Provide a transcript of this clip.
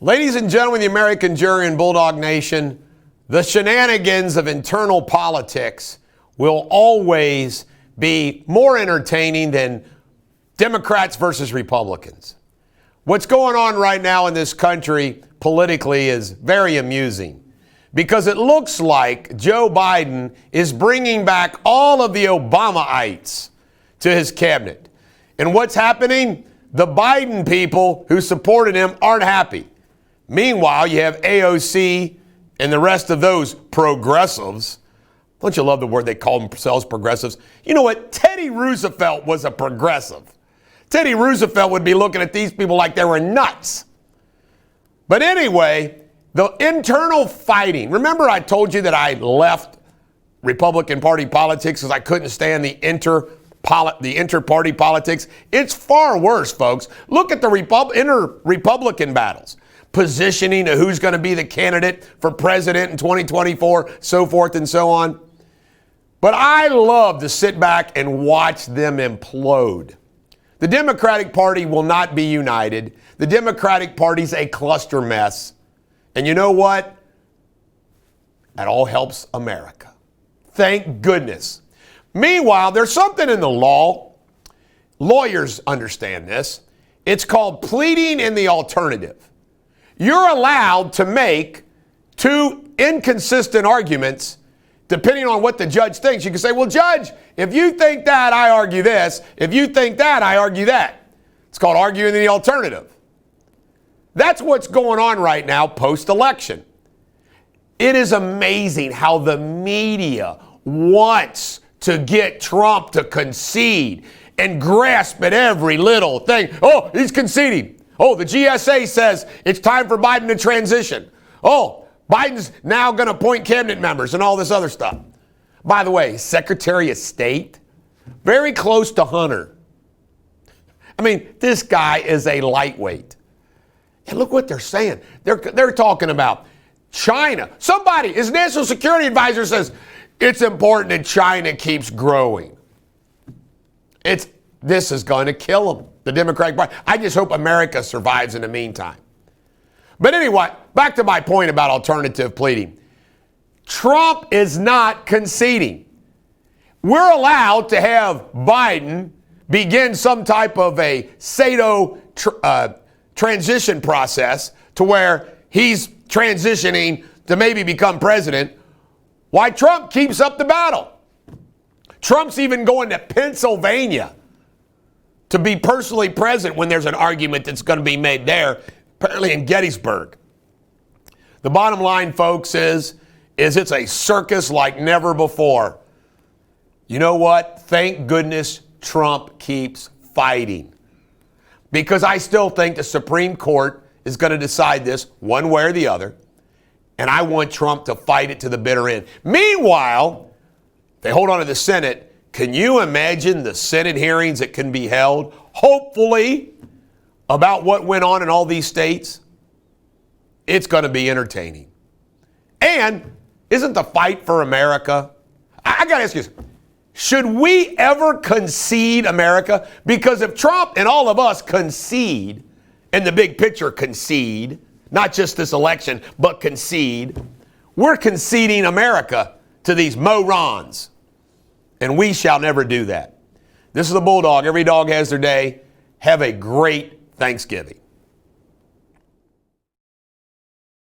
Ladies and gentlemen, the American jury and Bulldog Nation, the shenanigans of internal politics will always be more entertaining than Democrats versus Republicans. What's going on right now in this country politically is very amusing because it looks like Joe Biden is bringing back all of the Obamaites to his cabinet. And what's happening? The Biden people who supported him aren't happy. Meanwhile, you have AOC and the rest of those progressives. Don't you love the word they call themselves progressives? You know what? Teddy Roosevelt was a progressive. Teddy Roosevelt would be looking at these people like they were nuts. But anyway, the internal fighting. Remember I told you that I left Republican Party politics because I couldn't stand the inter-party politics? It's far worse, folks. Look at the inter-Republican battles. Positioning of who's going to be the candidate for president in 2024, so forth and so on. But I love to sit back and watch them implode. The Democratic Party will not be united. The Democratic Party's a cluster mess. And you know what? That all helps America. Thank goodness. Meanwhile, there's something in the law. Lawyers understand this. It's called pleading in the alternative. You're allowed to make two inconsistent arguments depending on what the judge thinks. You can say, well, Judge, if you think that, I argue this. If you think that, I argue that. It's called arguing the alternative. That's what's going on right now post-election. It is amazing how the media wants to get Trump to concede and grasp at every little thing. Oh, he's conceding. Oh, the GSA says it's time for Biden to transition. Oh, Biden's now going to appoint cabinet members and all this other stuff. By the way, Secretary of State, very close to Hunter. I mean, this guy is a lightweight. And look what they're saying. They're talking about China. Somebody, his national security advisor says, it's important that China keeps growing. This is going to kill them, the Democratic Party. I just hope America survives in the meantime. But anyway, back to my point about alternative pleading. Trump is not conceding. We're allowed to have Biden begin some type of a pseudo transition process to where he's transitioning to maybe become president, while Trump keeps up the battle. Trump's even going to Pennsylvania to be personally present when there's an argument that's going to be made there, apparently in Gettysburg. The bottom line, folks, is it's a circus like never before. You know what? Thank goodness Trump keeps fighting. Because I still think the Supreme Court is going to decide this one way or the other. And I want Trump to fight it to the bitter end. Meanwhile, they hold on to the Senate. Can you imagine the Senate hearings that can be held, hopefully, about what went on in all these states? It's going to be entertaining. And isn't the fight for America? I got to ask you this. Should we ever concede America? Because if Trump and all of us concede, and the big picture concede, not just this election, but concede, we're conceding America to these morons. And we shall never do that. This is the Bulldog. Every dog has their day. Have a great Thanksgiving.